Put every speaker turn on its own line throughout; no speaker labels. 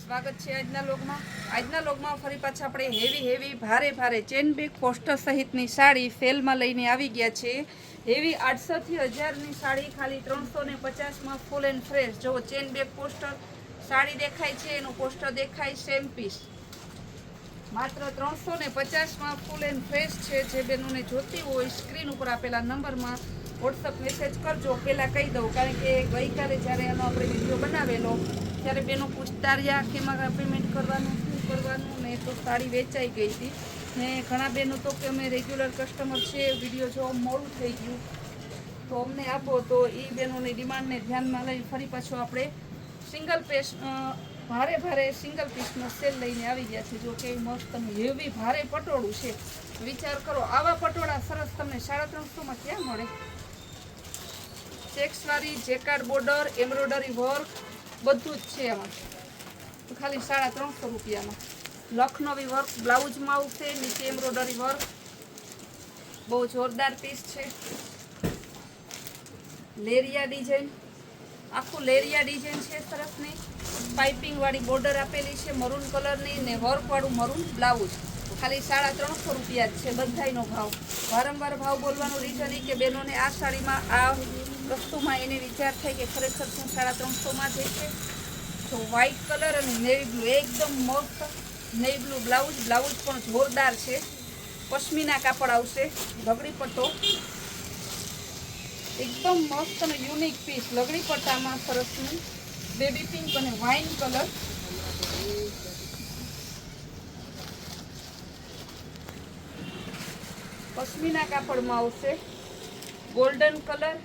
સ્વાગત છે આજના લોગમાં ફરી પાછા આપણે હેવી ભારે ચેન બેગ પોસ્ટર સહિતની સાડી સેલમાં લઈને આવી ગયા છે. હેવી 800 થી 1000ની સાડી ખાલી 350માં ફૂલ એન્ડ ફ્રેશ. જો ચેન બેગ પોસ્ટર સાડી દેખાય છે, એનું પોસ્ટર દેખાય સેમ પીસ. માત્ર 350માં ફૂલ એન્ડ ફ્રેશ છે. જે બેનોને જોતી હોય સ્ક્રીન ઉપર આપેલા નંબરમાં વોટ્સઅપ મેસેજ કરજો. પહેલાં કહી દઉં, કારણ કે ગઈકાલે જ્યારે એનો આપણે વિડીયો બનાવેલો ત્યારે બેનો પૂછતા રહ્યા કે એમાં પેમેન્ટ કરવાનું, શું કરવાનું, ને તો સાડી વેચાઈ ગઈ હતી. ને ઘણા બહેનો તો કે અમે રેગ્યુલર કસ્ટમર છે, વિડીયો જોવા મોડું થઈ ગયું તો અમને આપો. તો એ બહેનોની ડિમાન્ડને ધ્યાનમાં લઈ ફરી પાછો આપણે સિંગલ પીસ ભારે સિંગલ પીસનો સેલ લઈને આવી ગયા છે. જો કે મસ્ત હેવી ભારે પટોળું છે. વિચાર કરો, આવા પટોળા સરસ તમને 350માં ક્યાં મળે? ચેક્સવાળી, જેકાર્ડ બોર્ડર, એમ્બ્રોઇડરી વર્ક બધું જ છે એમાં. તો ખાલી 350 રૂપિયામાં લખનવી વર્ક બ્લાઉઝમાં આવશે, નીચે એમ્બ્રોઇડરી વર્ક. બહુ જોરદાર પીસ છે. લેરિયા ડિઝાઇન, આખું લેરિયા ડિઝાઇન છે સરસની. પાઇપિંગ વાળી બોર્ડર આપેલી છે મરૂન કલરની, ને વર્ક વાળું મરૂન બ્લાઉઝ. ખાલી 350 રૂપિયા જ છે બધાનો ભાવ. વારંવાર ભાવ બોલવાનું રીઝન એ કે બહેનોને આ સાડીમાં આ વસ્તુમાં એને વિચાર થાય કે ખરેખર શું 350માં જ છે. તો વ્હાઇટ કલર અને નેવી બ્લુ, એકદમ મસ્ત નેવી બ્લુ બ્લાઉઝ. બ્લાઉઝ પણ જોરદાર છે. પશ્મિના કાપડ આવશે. લગડી પટ્ટો એકદમ મસ્ત અને યુનિક પીસ. લગડી પટ્ટામાં સરસનું બેબી પિંક અને વાઇન કલર. પશ્મિના કાપડમાં આવશે. ગોલ્ડન કલર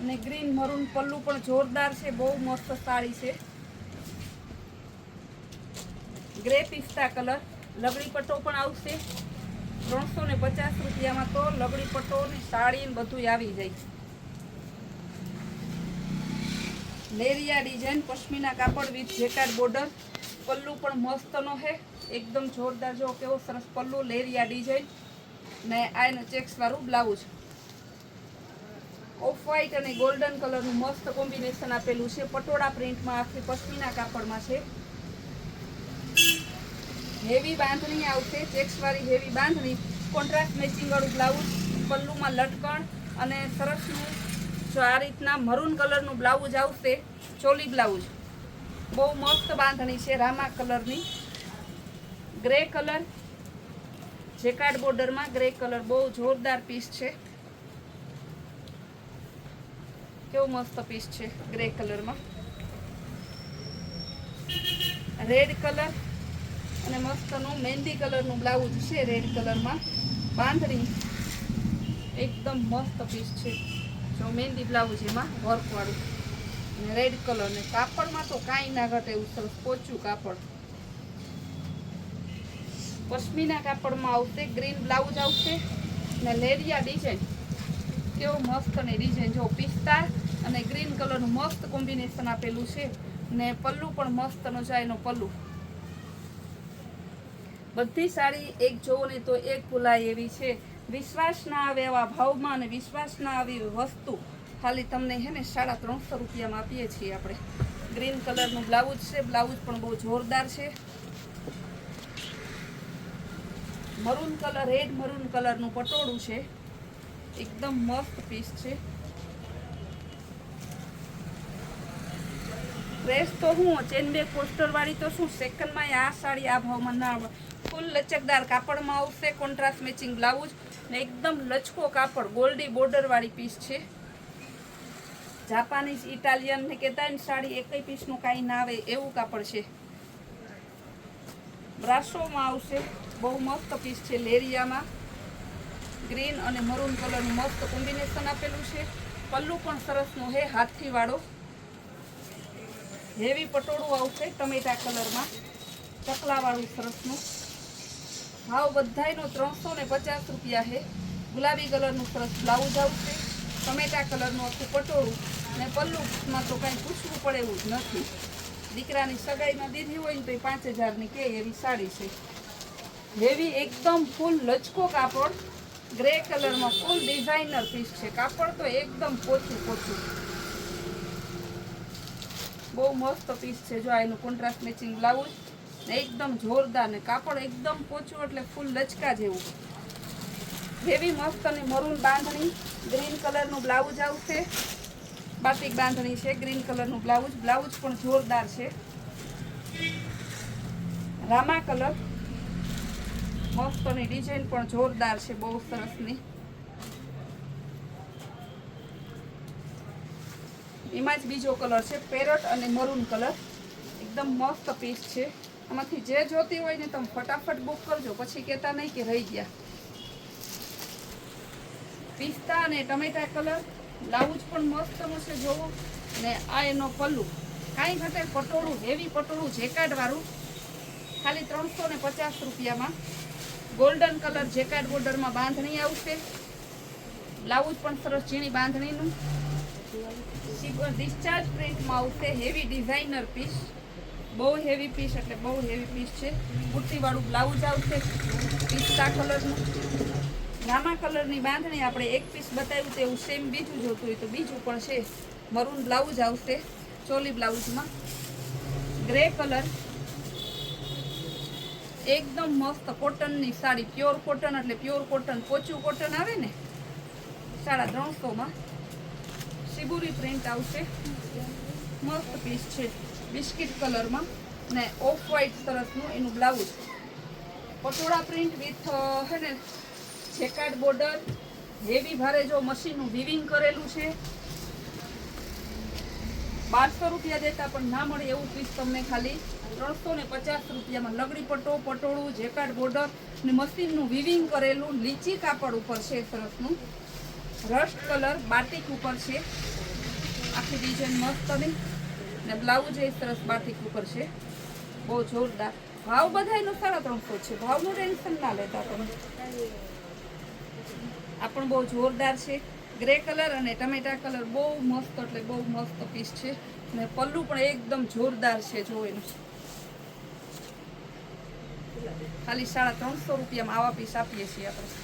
અને ગ્રીન મરૂન પલ્લુ પણ જોરદાર છે. બહુ મસ્ત સાડી છે. Grey પિસ્તા colour. લગડી પટ્ટો પણ આવશે 350 રૂપિયામાં. તો લગડી પટ્ટો ને સાડી ને બધું આવી જાય. લેરિયા ડિઝાઇન પશ્મિના કાપડ વિથ જેકાર્ડ બોર્ડર. પલ્લુ પણ મસ્તનો છે, એકદમ જોરદાર. જો કેવો સરસ પલ્લુ, લેરિયા ડિઝાઇન ને આ એનું ચેક્સ વાળું બ્લાઉઝ. ઓફ વ્હાઇટ અને ગોલ્ડન કલરનું મસ્ત કોમ્બિનેશન આપેલું છે. પટોળા પ્રિન્ટમાં આખી પશ્મિના કાપડમાં છે. હેવી બાંધણી આવશે, ચેક્સ વાળી હેવી બાંધણી. કોન્ટ્રાસ્ટ મેચિંગ વાળું બ્લાઉઝ, પલ્લુમાં લટકણ અને સરસનું જો આ રીતના મરૂન કલરનું બ્લાઉઝ આવશે. ચોલી બ્લાઉઝ બહુ મસ્ત બાંધણી છે, રામા કલરની. ગ્રે કલર, જેકાર્ડ બોર્ડરમાં ગ્રે કલર. બહુ જોરદાર પીસ છે. કેવો મસ્ત પીસ છે ગ્રે કલરમાં. રેડ કલર અને મસ્તનું મહેંદી કલરનું બ્લાઉઝ છે. રેડ કલરમાં બાંધણી એકદમ મસ્ત પીસ છે. જો મહેંદી બ્લાઉઝ એમાં વર્કવાળું અને રેડ કલર. ને કાપડમાં તો કાંઈ ના ઘટે એવું સરસ પોચું કાપડ. પશ્મિના કાપડમાં આવશે. ગ્રીન બ્લાઉઝ આવશે ને લેરિયા ડિઝાઇન. કેવો મસ્ત ને ડિઝાઇન. જો પિસ્તા અને ગ્રીન કલરનું મસ્ત કોમ્બિનેશન આપેલું છે. ને પલ્લુ પણ મસ્તનો જાય એનો પલ્લુ. બધી સાડી એક જોવો ને તો એક ભૂલાય એવી છે. વિશ્વાસ ના આવે એવા ભાવમાં અને વિશ્વાસ ના આવે એવી વસ્તુ ખાલી તમને હે ને 350 રૂપિયામાં આપીએ છીએ આપણે. ગ્રીન કલરનું બ્લાઉઝ છે. બ્લાઉઝ પણ બહુ જોરદાર છે. મરૂન કલર, રેડ મરૂન કલરનું પટોળું છે. એકદમ મસ્ત પીસ છે. ડ્રેસ તો હું ચેન બેગ પોસ્ટર વાળી તો શું સેકન્ડમાં આ સાડી આ ભાવમાં ના આવે. ફૂલ લચકદાર કાપડમાં આવશે. કોન્ટ્રાસ્ટ મેચિંગ બ્લાઉઝ ને એકદમ લચકો કાપડ. ગોલ્ડી બોર્ડર વાળી પીસ છે. જાપાનીઝ, ઇટાલિયન ને કહેતા ને સાડી એકય પીસનું કાંઈ ના આવે એવું કાપડ છે. બ્રાસોમાં આવશે. બહુ મસ્ત પીસ છે. લેરિયામાં ગ્રીન અને મરૂન કલરનું મસ્ત કોમ્બિનેશન આપેલું છે. પલ્લુ પણ સરસનું છે, હાથી વાળો. હેવી પટોળું આવશે ટમેટા કલરમાં, ચકલાવાળું સરસનું. ભાવ બધાયનો 350 રૂપિયા છે. ગુલાબી કલરનું સરસ બ્લાઉઝ આવશે. ટમેટા કલરનું આખું પટોળું ને પલ્લુમાં તો કાંઈ પૂછવું પડે એવું જ નથી. દીકરાની સગાઈમાં દીધી હોય ને તો 5000ની કે એવી સાડી છે. હેવી એકદમ ફૂલ લચકો કાપડ. ગ્રે કલરમાં ફૂલ ડિઝાઇનર પીસ છે. કાપડ તો એકદમ પોચું. બહુ મસ્ત પીસ છે. જો આ એનું કોન્ટ્રાસ્ટ મેચિંગ બ્લાઉઝ ને એકદમ જોરદાર ને કાપડ એકદમ પોચું એટલે ફૂલ લચકા જેવું. જેવી મસ્ત અને મરૂન બાંધણી, ગ્રીન કલરનું બ્લાઉઝ આવશે. બાટિક બાંધણી છે, ગ્રીન કલરનું બ્લાઉઝ. બ્લાઉઝ પણ જોરદાર છે. રામા કલર, મસ્તની ડિઝાઇન પણ જોરદાર છે, બહુ સરસની. એમાં જ બીજો કલર છે પેરોટ અને મરૂન કલર. એકદમ મસ્ત પીસ છે. આમાંથી જે જોતી હોય ને તમે ફટાફટ બુક કરજો, પછી કહેતા નહીં કે રહી ગયા. પિસ્તા અને ટમેટા કલર, બ્લાઉઝ પણ મસ્તનું છે જોવો. ને આ એનો પલ્લુ, કાંઈ ઘટે પટોળું, હેવી પટોળું જેકાર્ડ વાળું, ખાલી 350 રૂપિયામાં. ગોલ્ડન કલર જેકાર્ડ બોર્ડરમાં બાંધણી આવશે. બ્લાઉઝ પણ સરસ ઝીણી બાંધણીનું. ડિસ્ચાર્જ પ્રિન્ટમાં આવશે. હેવી ડિઝાઇનર પીસ, બહુ હેવી પીસ એટલે બહુ હેવી પીસ છે. બુટ્ટીવાળું બ્લાઉઝ આવશે પિસ્તા કલરનું. રામા કલરની બાંધણી આપણે એક પીસ બતાવ્યું તેવું સેમ બીજું જોતું હોય તો બીજું પણ છે. મરૂન બ્લાઉઝ આવશે ચોલી બ્લાઉઝમાં. ગ્રે કલર, એકદમ મસ્ત કોટનની સાડી, પ્યોર કોટન એટલે પ્યોર કોટન, પોચું કોટન આવે ને, 350માં. શિબુરી પ્રિન્ટ આવશે, મસ્ત પીસ છે. બિસ્કિટ કલરમાં ને ઓફ વ્હાઈટ સરસનું એનું બ્લાઉઝ. પટોળા પ્રિન્ટ વિથ હે ને જેકાર્ડ બોર્ડર. હેવી ભારે જો મશીનનું વિવિંગ કરેલું છે. 1200 રૂપિયા દેતા પણ ના મળે એવું પીસ તમને ખાલી 350 રૂપિયામાં. લગડી પટ્ટો, પટોળું, જેકાર્ડ બોર્ડર ને મશીનનું વિવિંગ કરેલું લીચી કાપડ ઉપર છે સરસનું. રસ્ટ કલર બાટિક ઉપર છે, આખી ડિઝાઇન મસ્તની. ને બ્લાઉઝ એ સરસ બાટિક ઉપર છે, બહુ જોરદાર. ભાવ બધાયનો 350 છે, ભાવનું ટેન્શન ના લેતા તમે. આ પણ બહુ જોરદાર છે. ગ્રે કલર અને ટમેટા કલર, બહુ મસ્ત એટલે બહુ મસ્ત પીસ છે. ને પલ્લુ પણ એકદમ જોરદાર છે. જો એનું ખાલી 350 રૂપિયામાં આવા પીસ આપીએ છીએ આપણે.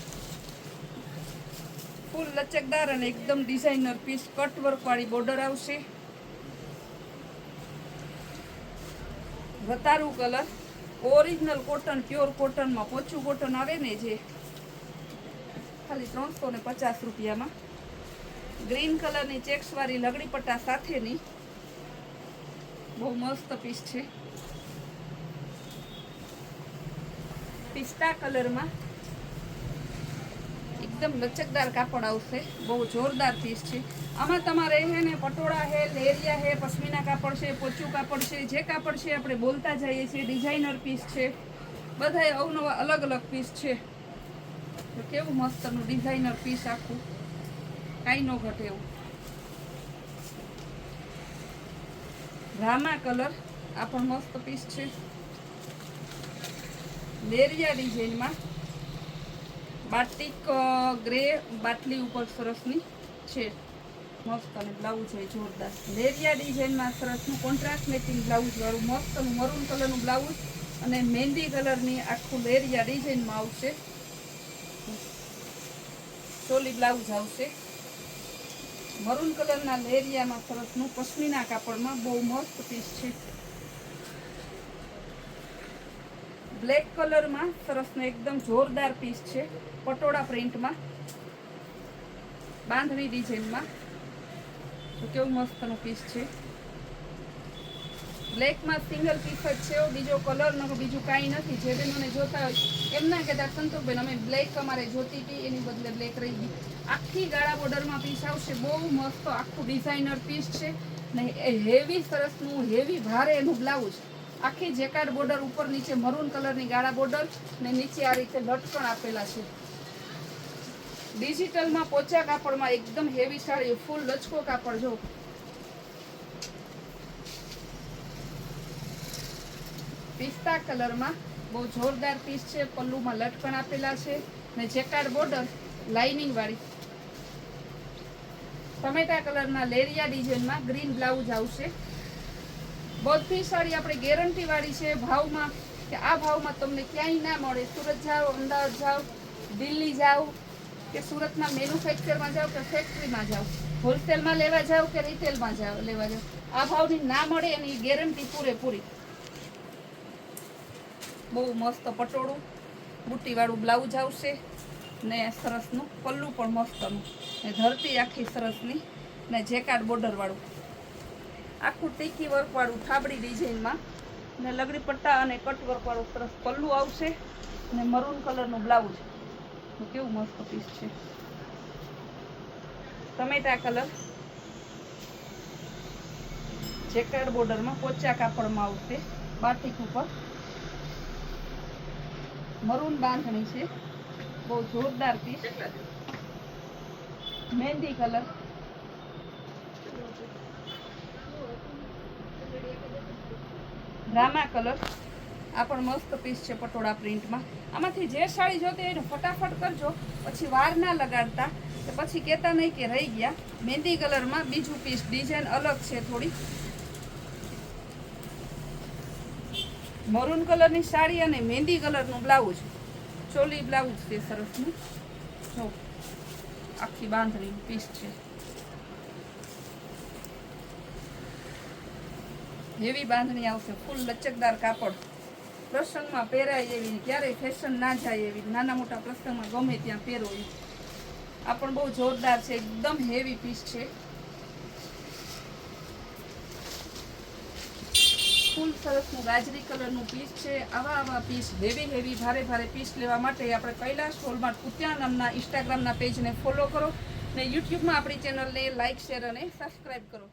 ફૂલ લચકદાર અને એકદમ ડિઝાઇનર પીસ. કટ વર્ક વાળી બોર્ડર આવશે. રતારું કલર, ઓરિજિનલ કોટન, પ્યોર કોટનમાં, પોચું કોટન આવે ને જે, ખાલી 350 રૂપિયામાં. ગ્રીન કલરની ચેક્સ વાળી લગડી પટ્ટા સાથેની, બહુ મસ્ત પીસ છે. પિસ્તા કલરમાં એકદમ લચકદાર કાપડ આવશે, બહુ જોરદાર પીસ છે. આમાં તમારે હે ને પટોળા હે, લેરિયા હે, પશ્મિના કાપડ છે, પોચું કાપડ છે, જે કાપડ છે આપણે બોલતા જઈએ છીએ. ડિઝાઇનર પીસ છે, બધાય અવનવા અલગ અલગ પીસ છે. તો કેવું મસ્તનું ડિઝાઇનર પીસ, આખું કાંઈ ન ઘટે એવું. રામા કલર, આ પણ મસ્ત પીસ છે. લેરિયા ડિઝાઇનમાં બાટિક ગ્રે બાટલી ઉપર સરસની છે, મસ્ત. અને બ્લાઉઝ હોય જોરદાર. લેરિયા ડિઝાઇનમાં સરસનું કોન્ટ્રાસ્ટ મેચિંગ બ્લાઉઝ વાળું મસ્તનું મરૂન કલરનું બ્લાઉઝ અને મહેંદી કલરની આખું લેરિયા ડિઝાઇનમાં આવશે. ચોલી બ્લાઉઝ આવશે. મરૂન કલરના લેરિયામાં સરસનું પશ્મિના કાપડમાં, બહુ મસ્ત પીસ છે. બ્લેક કલરમાં સરસનું એકદમ જોરદાર પીસ છે. પટોળા પ્રિન્ટમાં, બાંધણી ડિઝાઇનમાં. તો કેવું મસ્તનું પીસ છે. બ્લેકમાં સિંગલ પીસ જ છે, બીજો કલર ન, બીજું કાંઈ નથી. જે બહેનોને જોતા હોય એમ ના કહેતા સંતોષબેન અમે બ્લેક અમારે જોતી હતી, એની બદલે બ્લેક રહી ગઈ. આખી ગાળા બોર્ડરમાં પીસ આવશે, બહુ મસ્ત આખું ડિઝાઇનર પીસ છે. ને હેવી સરસનું હેવી ભારે એનું બ્લાઉઝ. આખી જેકાર્ડ બોર્ડર ઉપર નીચે મરૂન કલરની ગાળા બોર્ડર ને નીચે આ રીતે લટકણ આપેલા છે. ડિજિટલમાં પોચા કાપડમાં એકદમ હેવી સાડી, ફૂલ લચકો કાપડ. જો પિસ્તા કલરમાં બહુ જોરદાર પીસ છે. પલ્લુમાં લટકણ આપેલા છે ને જેકાર્ડ બોર્ડર લાઇનિંગ વાળી. ટમેટા કલરના લેરિયા ડિઝાઇનમાં ગ્રીન બ્લાઉઝ આવશે. બધી સાડી આપણે ગેરંટી વાળી છે ભાવમાં, કે આ ભાવમાં તમને ક્યાંય ના મળે. સુરત જાઓ, અમદાવાદ જાઓ, દિલ્હી જાઓ, કે સુરતના મેન્યુફેક્ચરમાં જાઓ કે ફેક્ટરીમાં જાઓ, હોલસેલમાં લેવા જાઓ કે રિટેલમાં જાઓ લેવા જાઓ, આ ભાવની ના મળે એની ગેરંટી પૂરેપૂરી. બહુ મસ્ત પટોળું બુટ્ટીવાળું બ્લાઉઝ આવશે ને સરસનું પલ્લું પણ મસ્તનું ને ધરતી આખી સરસની ને જેકાર્ડ બોર્ડરવાળું આખું ટીકી વર્કવાળું થાબડી ડિઝાઇનમાં ને લગડી પટ્ટા અને કટ વર્કવાળું સરસ પલ્લું આવશે ને મરૂન કલરનું બ્લાઉઝ. કેવું મસ્ત પીસ છે. ટમેટા કલર જેકાર્ડ બોર્ડરમાં પોચા કાપડમાં આવશે બાટિક ઉપર મરૂન બાંધણી છે. બહુ જોરદાર પીસ. મહેંદી કલર રામા કલર આ પણ મસ્ત પીસ છે પટોળા પ્રિન્ટમાં. આમાંથી જે સાડી જોતી હોય ને ફટાફટ કરજો પછી વાર ના લગાડતા તો પછી કહેતા નહીં કે રહી ગયા. મહેંદી કલરમાં બીજું પીસ ડિઝાઇન અલગ છે થોડી. મરૂન કલરની સાડી અને મહેંદી કલરનું બ્લાઉઝ ચોલી બ્લાઉઝ છે સરસનું. જો આખી બાંધણી પીસ છે. હેવી બાંધણી આવશે ફૂલ લચકદાર કાપડ પ્રસંગમાં પહેરાય એવી ક્યારેય ફેશન ના જાય એવી નાના મોટા પ્રસંગમાં ગમે ત્યાં પહેરો એ. આ પણ બહુ જોરદાર છે એકદમ હેવી પીસ છે. ફૂલ સરસનું ગાજરી કલરનું પીસ છે. આવા પીસ હેવી ભારે પીસ લેવા માટે આપણે કૈલાશ હોલમાર્ટ કુતિયા નામના ઇન્સ્ટાગ્રામના પેજને ફોલો કરો ને યુટ્યુબમાં આપણી ચેનલને લાઇક શેર અને સબસ્ક્રાઈબ કરો.